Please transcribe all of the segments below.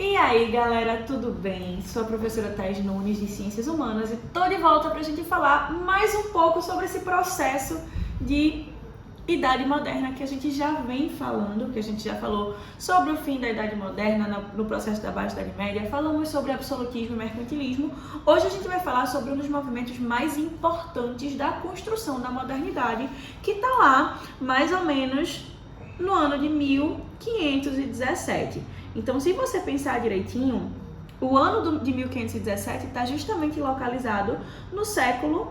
E aí, galera, tudo bem? Sou a professora Thaís Nunes, de Ciências Humanas, e tô de volta pra gente falar mais um pouco sobre esse processo de Idade Moderna que a gente já vem falando, que a gente já falou sobre o fim da Idade Moderna no processo da Baixa Idade Média, falamos sobre absolutismo e mercantilismo. Hoje a gente vai falar sobre um dos movimentos mais importantes da construção da modernidade, que tá lá mais ou menos no ano de 1517. Então, se você pensar direitinho, o ano de 1517 está justamente localizado no século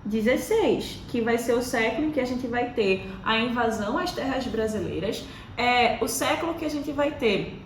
XVI, que vai ser o século em que a gente vai ter a invasão às terras brasileiras, o século que a gente vai ter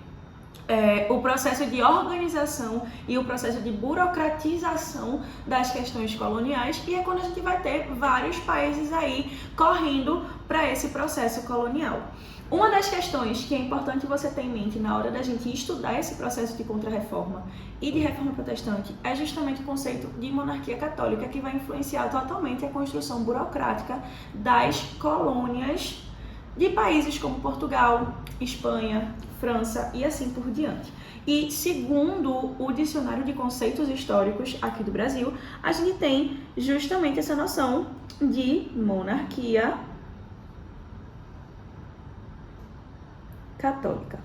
o processo de organização e o processo de burocratização das questões coloniais, e é quando a gente vai ter vários países aí correndo para esse processo colonial. Uma das questões que é importante você ter em mente na hora da gente estudar esse processo de contra-reforma e de reforma protestante é justamente o conceito de monarquia católica, que vai influenciar totalmente a construção burocrática das colônias de países como Portugal, Espanha, França e assim por diante. E segundo o Dicionário de Conceitos Históricos aqui do Brasil, a gente tem justamente essa noção de monarquia católica.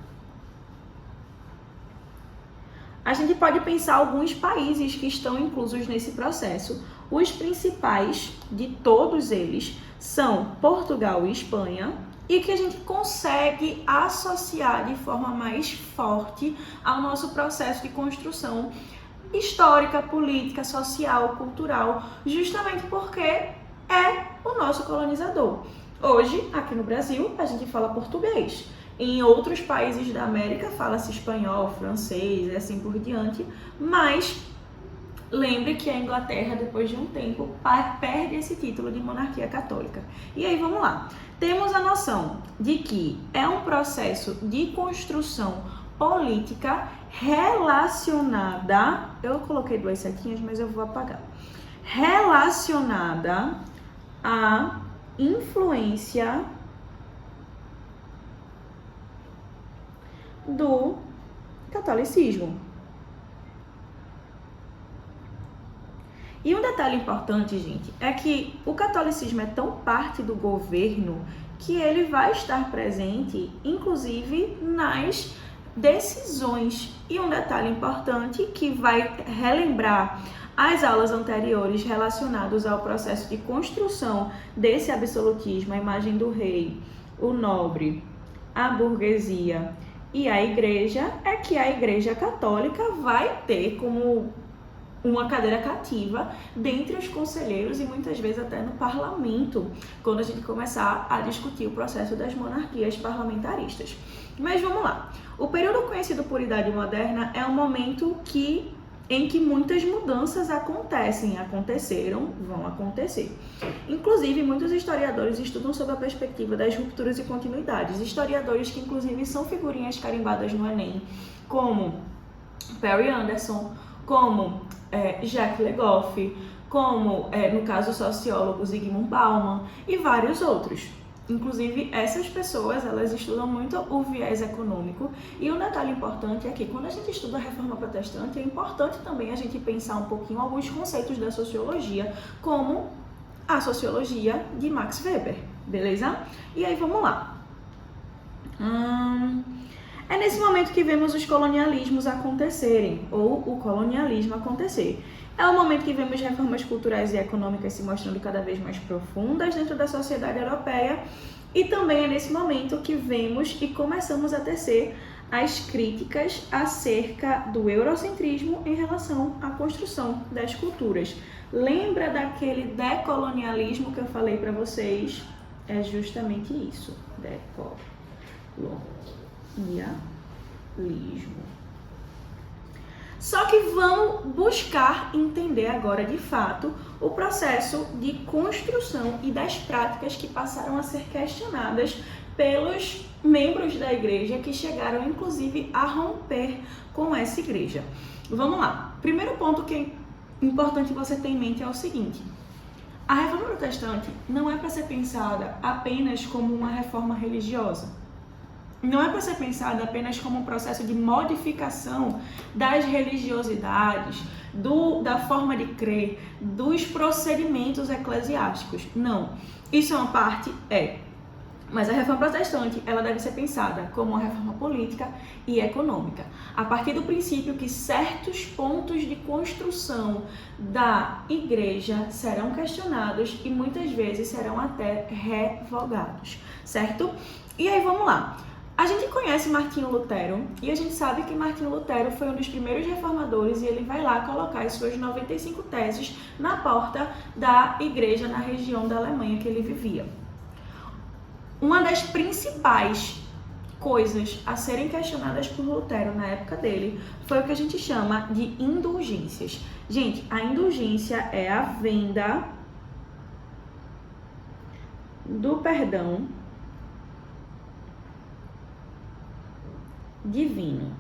A gente pode pensar alguns países que estão inclusos nesse processo. Os principais de todos eles são Portugal e Espanha, e que a gente consegue associar de forma mais forte ao nosso processo de construção histórica, política, social, cultural, justamente porque é o nosso colonizador. Hoje, aqui no Brasil, a gente fala português. Em outros países da América, fala-se espanhol, francês e assim por diante, mas lembre que a Inglaterra, depois de um tempo, perde esse título de monarquia católica. E aí, vamos lá. Temos a noção de que é um processo de construção política relacionada... Eu coloquei duas setinhas, mas eu vou apagar. Relacionada à influência do catolicismo. E um detalhe importante, gente, é que o catolicismo é tão parte do governo que ele vai estar presente, inclusive, nas decisões. E um detalhe importante que vai relembrar as aulas anteriores relacionadas ao processo de construção desse absolutismo, a imagem do rei, o nobre, a burguesia e a igreja, é que a Igreja Católica vai ter como uma cadeira cativa dentre os conselheiros e muitas vezes até no parlamento, quando a gente começar a discutir o processo das monarquias parlamentaristas. Mas vamos lá. O período conhecido por Idade Moderna é um momento em que muitas mudanças aconteceram, vão acontecer. Inclusive, muitos historiadores estudam sob a perspectiva das rupturas e continuidades. Historiadores que, inclusive, são figurinhas carimbadas no Enem, como Perry Anderson, como Jacques Le Goff, como, no caso, o sociólogo Zygmunt Bauman e vários outros. Inclusive, essas pessoas, elas estudam muito o viés econômico. E um detalhe importante é que, quando a gente estuda a reforma protestante, é importante também a gente pensar um pouquinho alguns conceitos da sociologia, como a sociologia de Max Weber, beleza? E aí, vamos lá. É nesse momento que vemos os colonialismos acontecerem, ou o colonialismo acontecer. É o momento que vemos reformas culturais e econômicas se mostrando cada vez mais profundas dentro da sociedade europeia, e também é nesse momento que vemos e começamos a tecer as críticas acerca do eurocentrismo em relação à construção das culturas. Lembra daquele decolonialismo que eu falei para vocês? É justamente isso, decolonialismo. Só que vamos buscar entender agora, de fato, o processo de construção e das práticas que passaram a ser questionadas pelos membros da igreja que chegaram, inclusive, a romper com essa igreja. Vamos lá. Primeiro ponto que é importante você ter em mente é o seguinte: a reforma protestante não é para ser pensada apenas como uma reforma religiosa. não é para ser pensada apenas como um processo de modificação das religiosidades, da forma de crer, dos procedimentos eclesiásticos. Não. Isso é uma parte? Mas a reforma protestante, ela deve ser pensada como uma reforma política e econômica, a partir do princípio que certos pontos de construção da igreja serão questionados e muitas vezes serão até revogados, certo? E aí vamos lá. A gente conhece Martinho Lutero e a gente sabe que Martinho Lutero foi um dos primeiros reformadores e ele vai lá colocar as suas 95 teses na porta da igreja na região da Alemanha que ele vivia. Uma das principais coisas a serem questionadas por Lutero na época dele foi o que a gente chama de indulgências. Gente, a indulgência é a venda do perdão divino.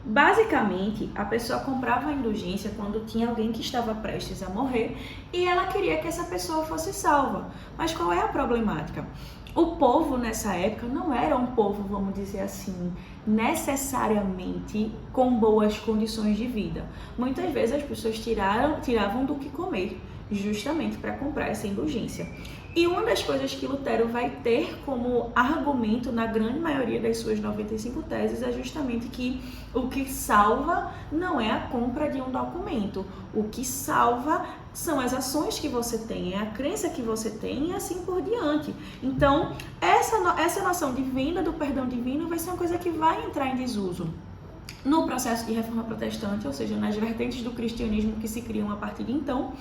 Basicamente, a pessoa comprava a indulgência quando tinha alguém que estava prestes a morrer e ela queria que essa pessoa fosse salva. Mas qual é a problemática? O povo nessa época não era um povo, vamos dizer assim, necessariamente com boas condições de vida. Muitas vezes as pessoas tiravam do que comer, justamente para comprar essa indulgência. E uma das coisas que Lutero vai ter como argumento na grande maioria das suas 95 teses é justamente que o que salva não é a compra de um documento. O que salva são as ações que você tem, é a crença que você tem e assim por diante. Então, essa noção de venda do perdão divino vai ser uma coisa que vai entrar em desuso no processo de reforma protestante, ou seja, nas vertentes do cristianismo que se criam a partir de então,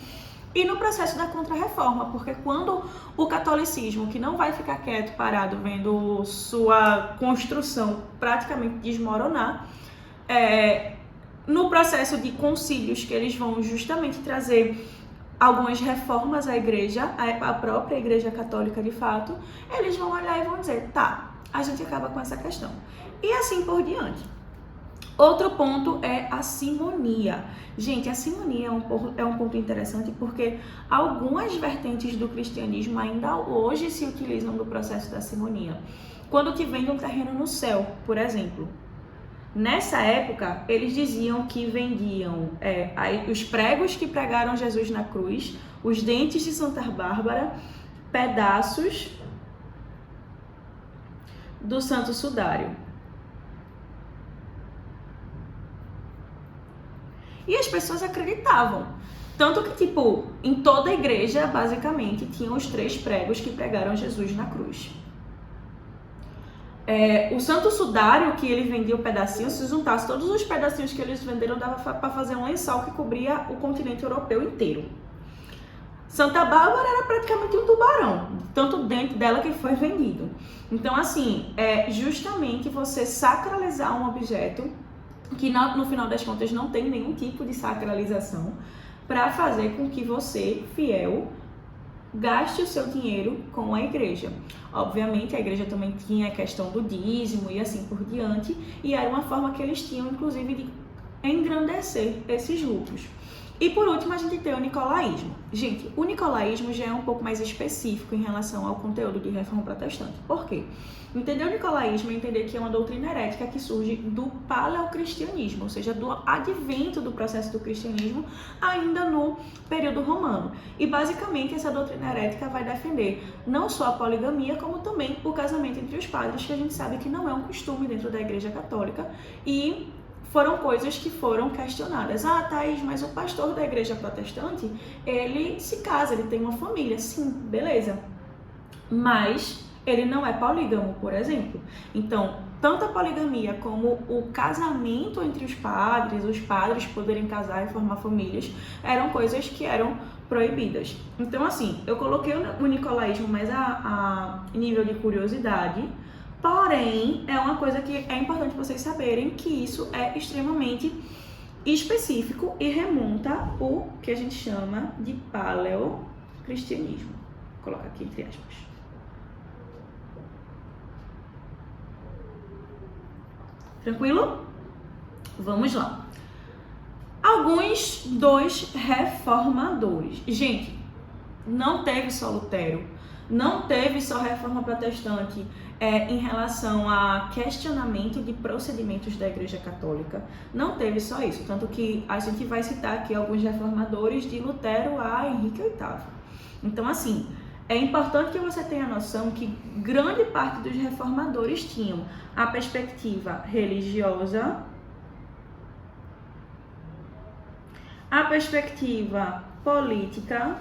e no processo da contra-reforma, porque quando o catolicismo, que não vai ficar quieto, parado, vendo sua construção praticamente desmoronar, no processo de concílios que eles vão justamente trazer algumas reformas à igreja, à própria igreja católica de fato, eles vão olhar e vão dizer, tá, a gente acaba com essa questão. E assim por diante. Outro ponto é a simonia. Gente, a simonia é um ponto interessante porque algumas vertentes do cristianismo ainda hoje se utilizam do processo da simonia. Quando te vende um terreno no céu, por exemplo. Nessa época, eles diziam que vendiam os pregos que pregaram Jesus na cruz, os dentes de Santa Bárbara, pedaços do Santo Sudário. E as pessoas acreditavam. Tanto que, em toda a igreja, basicamente, tinham os 3 pregos que pregaram Jesus na cruz. O Santo Sudário, que ele vendia o pedacinho, se juntasse todos os pedacinhos que eles venderam, dava para fazer um lençol que cobria o continente europeu inteiro. Santa Bárbara era praticamente um tubarão, tanto dentro dela que foi vendido. Então, assim, justamente você sacralizar um objeto que no final das contas não tem nenhum tipo de sacralização, para fazer com que você, fiel, gaste o seu dinheiro com a igreja. Obviamente, a igreja também tinha a questão do dízimo e assim por diante, e era uma forma que eles tinham, inclusive, de engrandecer esses lucros. E por último, a gente tem o nicolaísmo. Gente, o nicolaísmo já é um pouco mais específico em relação ao conteúdo de reforma protestante. Por quê? Entender o nicolaísmo é entender que é uma doutrina herética que surge do paleocristianismo, ou seja, do advento do processo do cristianismo ainda no período romano. E basicamente essa doutrina herética vai defender não só a poligamia, como também o casamento entre os padres, que a gente sabe que não é um costume dentro da Igreja Católica e foram coisas que foram questionadas. Ah, Thaís, mas o pastor da igreja protestante, ele se casa, ele tem uma família. Sim, beleza. Mas ele não é polígamo, por exemplo. Então, tanto a poligamia como o casamento entre os padres poderem casar e formar famílias, eram coisas que eram proibidas. Então, assim, eu coloquei o nicolaísmo mais a nível de curiosidade. Porém, é uma coisa que é importante vocês saberem que isso é extremamente específico e remonta o que a gente chama de paleocristianismo. Vou colocar aqui entre aspas. Tranquilo? Vamos lá. Alguns dos reformadores. Gente, não teve só Lutero. Não teve só reforma protestante em relação a questionamento de procedimentos da Igreja Católica. Não teve só isso, tanto que a gente vai citar aqui alguns reformadores de Lutero a Henrique VIII. Então, assim, é importante que você tenha noção que grande parte dos reformadores tinham a perspectiva religiosa, a perspectiva política,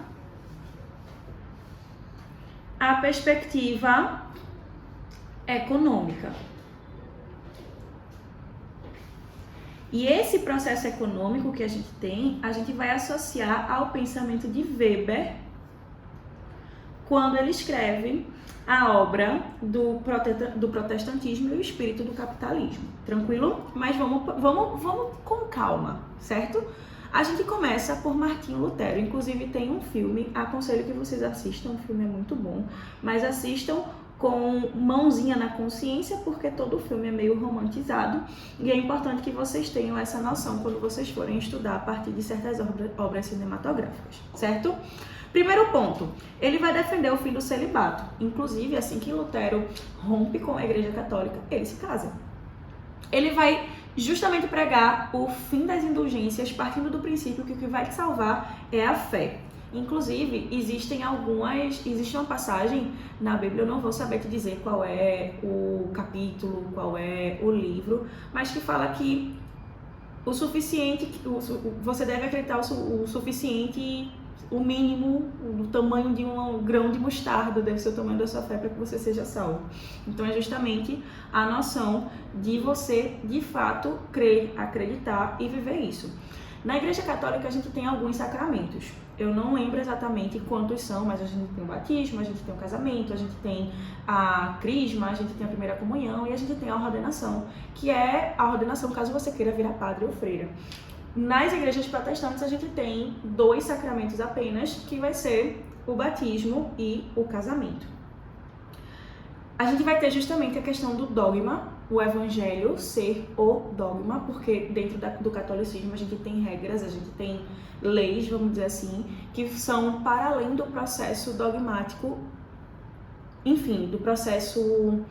a perspectiva econômica. E esse processo econômico que a gente vai associar ao pensamento de Weber, quando ele escreve a obra do protestantismo e o espírito do capitalismo. Tranquilo? Mas vamos com calma, certo? A gente começa por Martinho Lutero. Inclusive tem um filme, aconselho que vocês assistam, o filme é muito bom, mas assistam com mãozinha na consciência, porque todo o filme é meio romantizado e é importante que vocês tenham essa noção quando vocês forem estudar a partir de certas obras cinematográficas, certo? Primeiro ponto, ele vai defender o fim do celibato. Inclusive, assim que Lutero rompe com a Igreja Católica, ele se casa. Ele vai justamente pregar o fim das indulgências, partindo do princípio que o que vai te salvar é a fé. Inclusive, existe uma passagem na Bíblia, eu não vou saber te dizer qual é o capítulo, qual é o livro, mas que fala que o suficiente, você deve acreditar o suficiente, o mínimo, o tamanho de um grão de mostarda deve ser o tamanho da sua fé para que você seja salvo. Então é justamente a noção de você, de fato, crer, acreditar e viver isso. Na Igreja Católica a gente tem alguns sacramentos. Eu não lembro exatamente quantos são, mas a gente tem o batismo, a gente tem o casamento, a gente tem a crisma, a gente tem a primeira comunhão e a gente tem a ordenação, que é a ordenação caso você queira virar padre ou freira. Nas igrejas protestantes a gente tem 2 sacramentos apenas, que vai ser o batismo e o casamento. A gente vai ter justamente a questão do dogma, o evangelho ser o dogma, porque dentro do catolicismo a gente tem regras, a gente tem leis, vamos dizer assim, que são para além do processo dogmático, enfim, do processo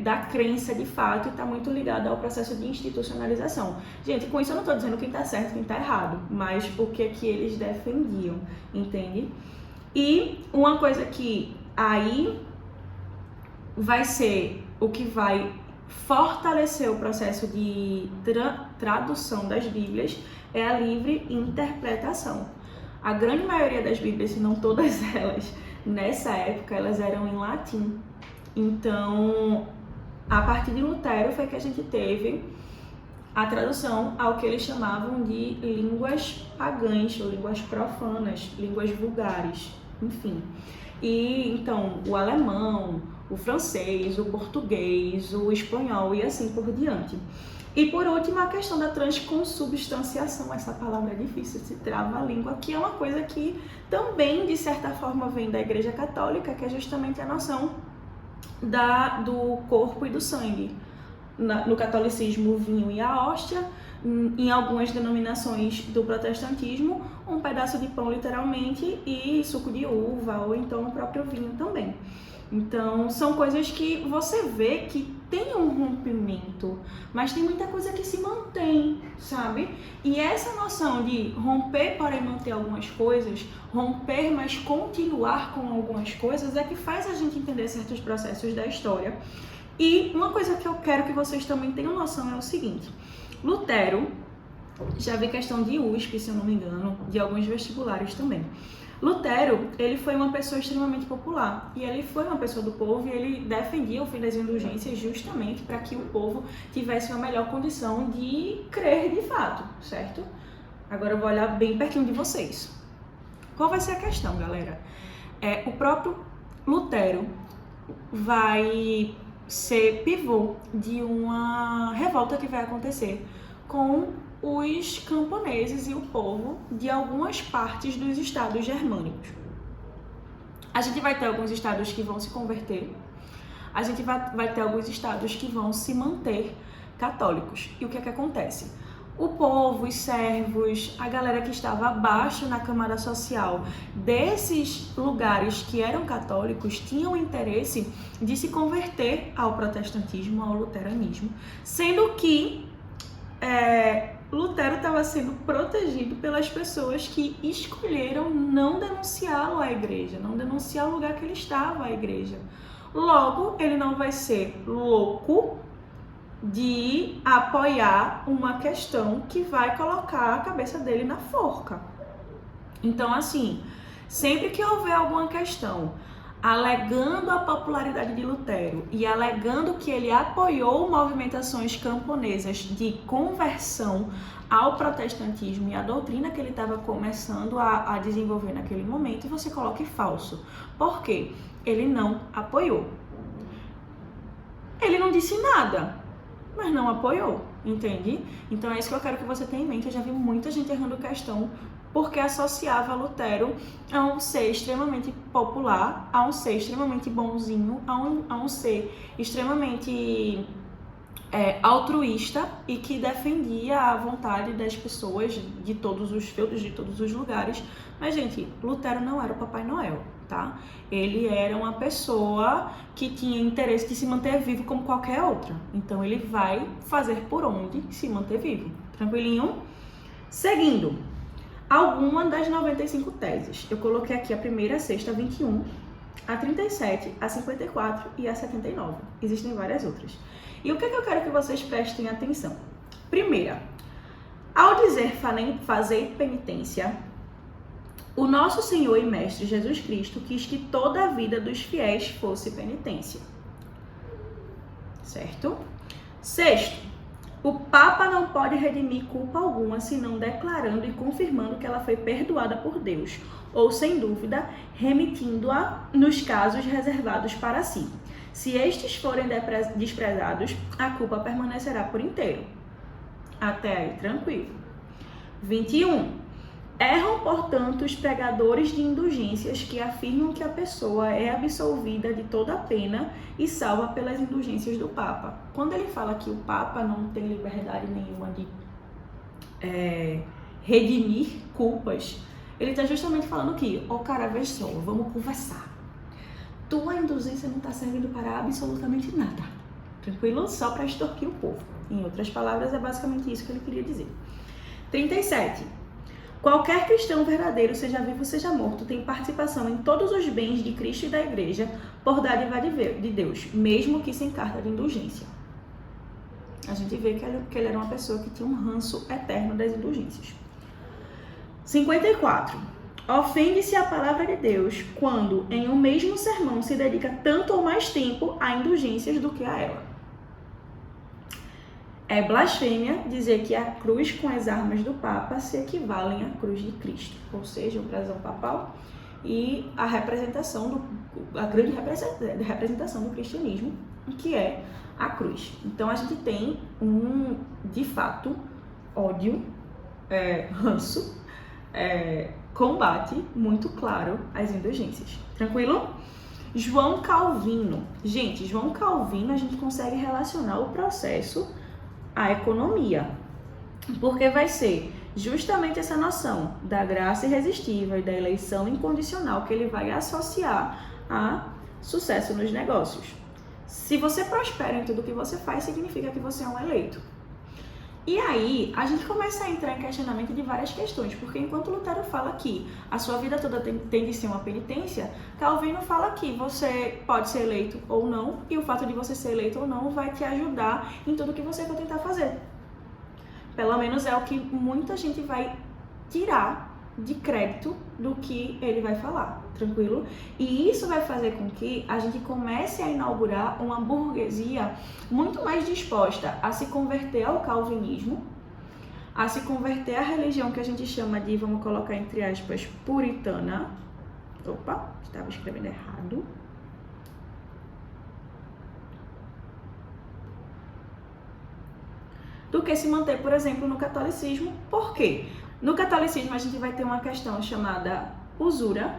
da crença de fato, e está muito ligado ao processo de institucionalização. Gente, com isso eu não estou dizendo quem está certo e quem está errado, mas o que é que eles defendiam, entende? E uma coisa que aí vai ser o que vai fortalecer o processo de tradução das Bíblias é a livre interpretação. A grande maioria das Bíblias, se não todas elas, nessa época, elas eram em latim. Então, a partir de Lutero foi que a gente teve a tradução ao que eles chamavam de línguas pagãs, ou línguas profanas, línguas vulgares, enfim. E então, o alemão, o francês, o português, o espanhol e assim por diante. E por último, a questão da transconsubstanciação, essa palavra é difícil, se trava a língua, que é uma coisa que também, de certa forma, vem da Igreja Católica, que é justamente a noção do corpo e do sangue. No catolicismo, o vinho e a hóstia, em algumas denominações do protestantismo, um pedaço de pão literalmente e suco de uva, ou então o próprio vinho também. Então, são coisas que você vê que tem um rompimento, mas tem muita coisa que se mantém, sabe? E essa noção de romper para manter algumas coisas, romper, mas continuar com algumas coisas, é que faz a gente entender certos processos da história. E uma coisa que eu quero que vocês também tenham noção é o seguinte: Lutero, já vi questão de USP, se eu não me engano, de alguns vestibulares também. Lutero, ele foi uma pessoa extremamente popular e ele foi uma pessoa do povo e ele defendia o fim das indulgências justamente para que o povo tivesse uma melhor condição de crer de fato, certo? Agora eu vou olhar bem pertinho de vocês. Qual vai ser a questão, galera? O próprio Lutero vai ser pivô de uma revolta que vai acontecer com os camponeses e o povo de algumas partes dos estados germânicos. A gente vai ter alguns estados que vão se converter, a gente vai ter alguns estados que vão se manter católicos. E o que é que acontece? o povo, os servos, a galera que estava abaixo na camada social desses lugares que eram católicos tinham interesse de se converter ao protestantismo, ao luteranismo, sendo que Lutero estava sendo protegido pelas pessoas que escolheram não denunciá-lo à igreja, não denunciar o lugar que ele estava à igreja. Logo, ele não vai ser louco de apoiar uma questão que vai colocar a cabeça dele na forca. Então, assim, sempre que houver alguma questão alegando a popularidade de Lutero e alegando que ele apoiou movimentações camponesas de conversão ao protestantismo e a doutrina que ele estava começando a desenvolver naquele momento, você coloque falso. Por quê? Ele não apoiou. Ele não disse nada, mas não apoiou, entende? Então é isso que eu quero que você tenha em mente. Eu já vi muita gente errando questão porque associava Lutero a um ser extremamente popular, a um ser extremamente bonzinho, a um ser extremamente altruísta e que defendia a vontade das pessoas de todos os lugares. Mas, gente, Lutero não era o Papai Noel, tá? Ele era uma pessoa que tinha interesse de se manter vivo como qualquer outra. Então, ele vai fazer por onde se manter vivo. Tranquilinho? Seguindo, alguma das 95 teses. Eu coloquei aqui a primeira, a sexta, a 21, a 37, a 54 e a 79. Existem várias outras. E o que eu quero que vocês prestem atenção? Primeira, ao dizer fazer penitência, o nosso Senhor e Mestre Jesus Cristo quis que toda a vida dos fiéis fosse penitência. Certo? Sexto, o Papa não pode redimir culpa alguma senão declarando e confirmando que ela foi perdoada por Deus, ou, sem dúvida, remitindo-a nos casos reservados para si. Se estes forem desprezados, a culpa permanecerá por inteiro. Até aí, tranquilo. 21. Erram, portanto, os pregadores de indulgências que afirmam que a pessoa é absolvida de toda a pena e salva pelas indulgências do Papa. Quando ele fala que o Papa não tem liberdade nenhuma de redimir culpas, ele está justamente falando que, cara, veja só, vamos conversar. Tua indulgência não está servindo para absolutamente nada. Tranquilo? Só para extorquir o povo. Em outras palavras, é basicamente isso que ele queria dizer. 37. Qualquer cristão verdadeiro, seja vivo, seja morto, tem participação em todos os bens de Cristo e da Igreja por dádiva de Deus, mesmo que sem carta de indulgência. A gente vê que ele era uma pessoa que tinha um ranço eterno das indulgências. 54. Ofende-se a palavra de Deus quando, em um mesmo sermão, se dedica tanto ou mais tempo a indulgências do que a ela. É blasfêmia dizer que a cruz com as armas do Papa se equivalem à cruz de Cristo, ou seja, o brasão papal e a grande representação do cristianismo, que é a cruz. Então a gente tem de fato, ódio, ranço, combate muito claro às indulgências. Tranquilo? João Calvino. Gente, João Calvino a gente consegue relacionar o processo à economia, porque vai ser justamente essa noção da graça irresistível e da eleição incondicional que ele vai associar a sucesso nos negócios. Se você prospera em tudo que você faz, significa que você é um eleito. E aí, a gente começa a entrar em questionamento de várias questões, porque enquanto Lutero fala que a sua vida toda tem de ser uma penitência, Calvino fala que você pode ser eleito ou não, e o fato de você ser eleito ou não vai te ajudar em tudo que você for tentar fazer. Pelo menos é o que muita gente vai tirar de crédito do que ele vai falar, tranquilo? E isso vai fazer com que a gente comece a inaugurar uma burguesia muito mais disposta a se converter ao calvinismo, a se converter à religião que a gente chama de, vamos colocar entre aspas, puritana. Opa, estava escrevendo errado. Do que se manter, por exemplo, no catolicismo. Por quê? No catolicismo, a gente vai ter uma questão chamada usura,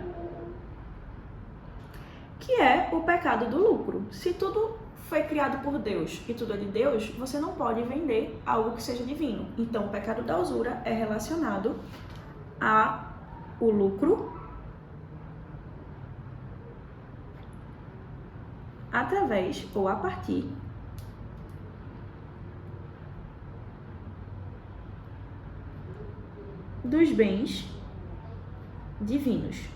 que é o pecado do lucro. Se tudo foi criado por Deus e tudo é de Deus, você não pode vender algo que seja divino. Então, o pecado da usura é relacionado ao lucro através ou a partir dos bens divinos.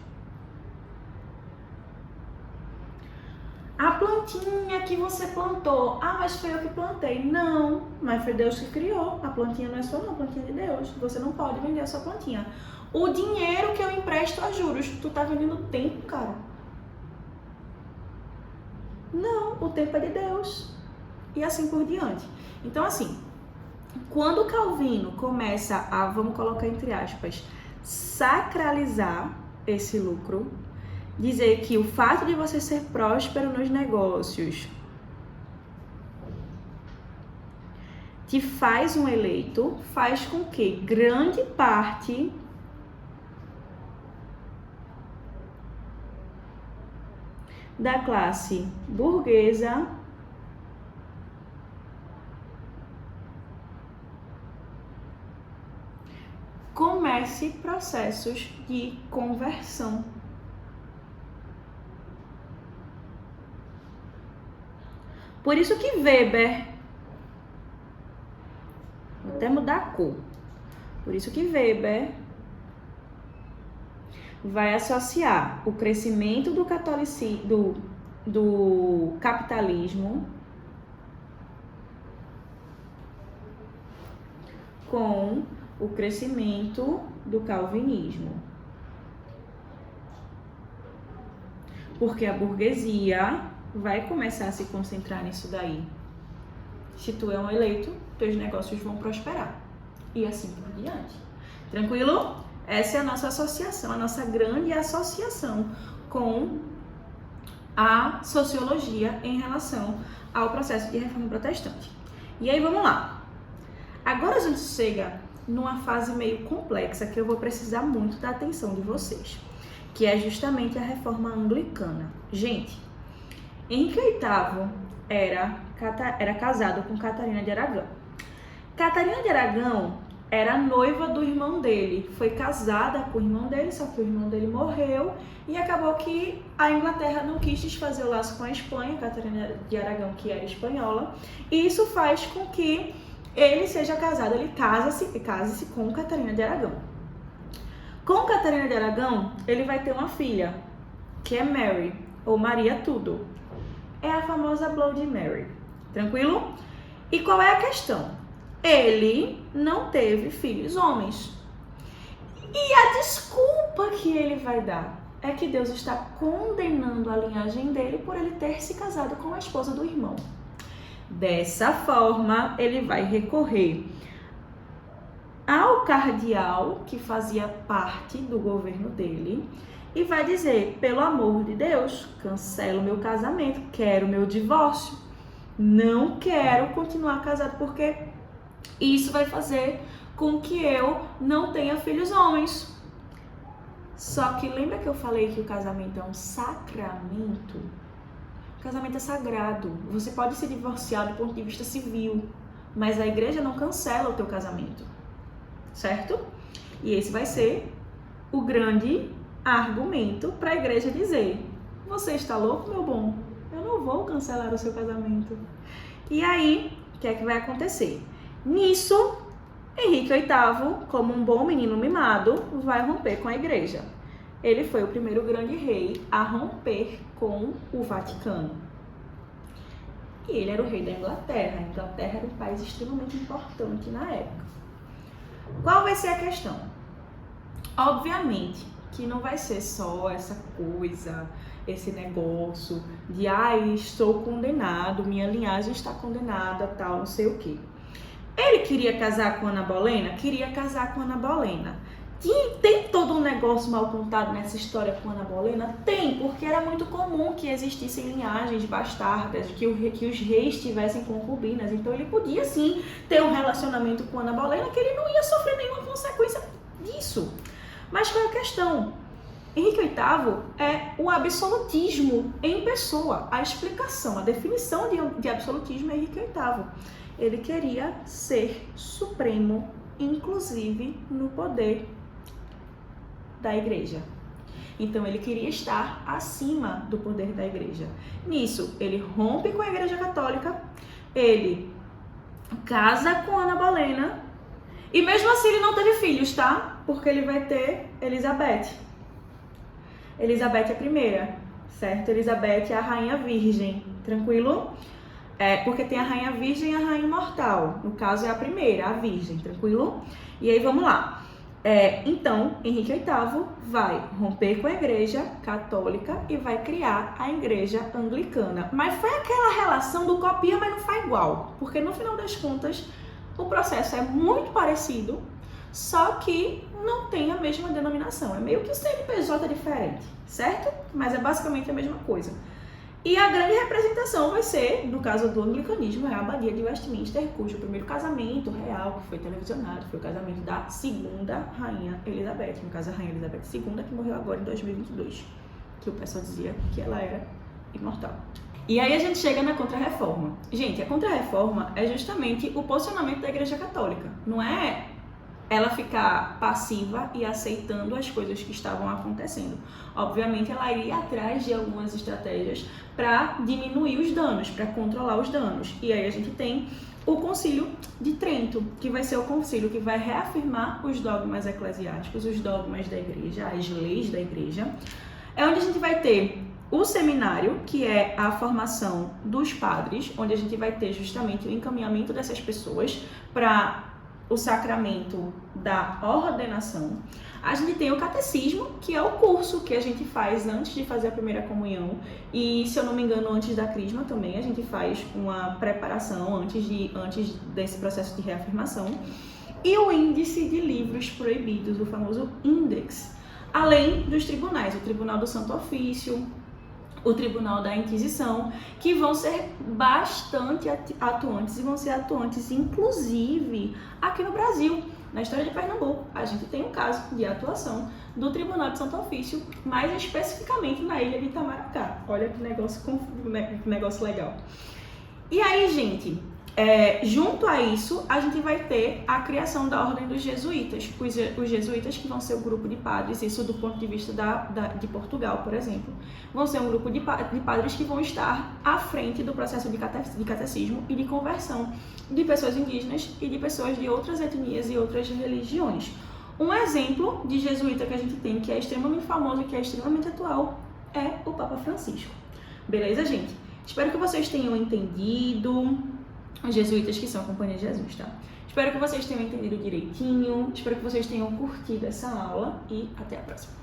A plantinha que você plantou, mas foi eu que plantei. Não, mas foi Deus que criou. A plantinha não é sua, não, a plantinha é de Deus. Você não pode vender a sua plantinha. O dinheiro que eu empresto a juros, tu tá vendendo tempo, cara. Não, o tempo é de Deus. E assim por diante. Então, assim, quando Calvino começa a, vamos colocar entre aspas, sacralizar esse lucro, dizer que o fato de você ser próspero nos negócios te faz um eleito, faz com que grande parte da classe burguesa comece processos de conversão. Por isso que Weber, vou até mudar a cor, por isso que Weber vai associar o crescimento do capitalismo com o crescimento do calvinismo. Porque a burguesia vai começar a se concentrar nisso daí. Se tu é um eleito, teus negócios vão prosperar. E assim por diante. Tranquilo? Essa é a nossa associação, a nossa grande associação com a sociologia em relação ao processo de reforma protestante. E aí, vamos lá. Agora a gente chega numa fase meio complexa que eu vou precisar muito da atenção de vocês, que é justamente a reforma anglicana. Gente, Henrique VIII era casado com Catarina de Aragão. Catarina de Aragão era noiva do irmão dele, foi casada com o irmão dele, só que o irmão dele morreu e acabou que a Inglaterra não quis desfazer o laço com a Espanha, Catarina de Aragão, que era espanhola, e isso faz com que ele seja casado, ele case-se com Catarina de Aragão. Com Catarina de Aragão, ele vai ter uma filha, que é Mary, ou Maria Tudor. É a famosa Bloody Mary, tranquilo? E qual é a questão? Ele não teve filhos homens. E a desculpa que ele vai dar é que Deus está condenando a linhagem dele por ele ter se casado com a esposa do irmão. Dessa forma, ele vai recorrer ao cardeal que fazia parte do governo dele e vai dizer: pelo amor de Deus, cancelo meu casamento, quero meu divórcio, não quero continuar casado porque isso vai fazer com que eu não tenha filhos homens. Só que lembra que eu falei que o casamento é um sacramento? O casamento é sagrado. Você pode se divorciar do ponto de vista civil, mas a igreja não cancela o teu casamento, certo? E esse vai ser o grande argumento para a igreja dizer: você está louco, meu bom? Eu não vou cancelar o seu casamento. E aí, o que é que vai acontecer? Nisso, Henrique VIII, como um bom menino mimado, vai romper com a igreja. Ele foi o primeiro grande rei a romper com o Vaticano. E ele era o rei da Inglaterra. A Inglaterra era um país extremamente importante na época. Qual vai ser a questão? Obviamente que não vai ser só essa coisa, esse negócio de estou condenado, minha linhagem está condenada, tal, não sei o quê. Ele queria casar com Ana Bolena? Queria casar com Ana Bolena. Tem todo um negócio mal contado nessa história com Ana Bolena? Tem, porque era muito comum que existissem linhagens bastardas, que os reis tivessem concubinas. Então ele podia sim ter um relacionamento com Ana Bolena, que ele não ia sofrer nenhuma consequência disso. Mas qual é a questão? Henrique VIII é o absolutismo em pessoa. A explicação, a definição de absolutismo é Henrique VIII. Ele queria ser supremo, inclusive no poder da igreja. Então ele queria estar acima do poder da igreja. Nisso, ele rompe com a igreja católica, ele casa com Ana Bolena, e mesmo assim ele não teve filhos, tá? Porque ele vai ter Elizabeth. Elizabeth é a primeira, certo? Elizabeth é a rainha virgem, tranquilo? Porque tem a rainha virgem e a rainha imortal. No caso é a primeira, a virgem, tranquilo? E aí vamos lá. Então, Henrique VIII vai romper com a igreja católica e vai criar a igreja anglicana. Mas foi aquela relação do copia, mas não faz igual. Porque no final das contas, o processo é muito parecido, só que não tem a mesma denominação. É meio que o CNPJ diferente, certo? Mas é basicamente a mesma coisa. E a grande representação vai ser, no caso do anglicanismo, é a abadia de Westminster, cujo primeiro casamento real, que foi televisionado, foi o casamento da segunda rainha Elizabeth, no caso a rainha Elizabeth II, que morreu agora em 2022, que o pessoal dizia que ela era imortal. E aí a gente chega na Contra-Reforma. Gente, a Contra-Reforma é justamente o posicionamento da Igreja Católica, não é ela ficar passiva e aceitando as coisas que estavam acontecendo. Obviamente, ela iria atrás de algumas estratégias para diminuir os danos, para controlar os danos. E aí a gente tem o Concílio de Trento, que vai ser o concílio que vai reafirmar os dogmas eclesiásticos, os dogmas da igreja, as leis da igreja. É onde a gente vai ter o seminário, que é a formação dos padres, onde a gente vai ter justamente o encaminhamento dessas pessoas para o sacramento da ordenação. A gente tem o catecismo, que é o curso que a gente faz antes de fazer a primeira comunhão e, se eu não me engano, antes da crisma também a gente faz uma preparação antes desse processo de reafirmação. E o índice de livros proibidos, o famoso índex, além dos tribunais, o Tribunal do Santo Ofício, o Tribunal da Inquisição, que vão ser bastante atuantes e vão ser atuantes, inclusive, aqui no Brasil. Na história de Pernambuco, a gente tem um caso de atuação do Tribunal de Santo Ofício, mais especificamente na ilha de Itamaracá. Olha que negócio legal. E aí, gente, junto a isso, a gente vai ter a criação da Ordem dos Jesuítas. Os jesuítas, que vão ser o grupo de padres, isso do ponto de vista de Portugal, por exemplo, vão ser um grupo de padres que vão estar à frente do processo de catecismo e de conversão de pessoas indígenas e de pessoas de outras etnias e outras religiões. Um exemplo de jesuíta que a gente tem, que é extremamente famoso e que é extremamente atual, é o Papa Francisco. Beleza, gente? Espero que vocês tenham entendido. Os jesuítas, que são a Companhia de Jesus, tá? Espero que vocês tenham entendido direitinho, espero que vocês tenham curtido essa aula e até a próxima.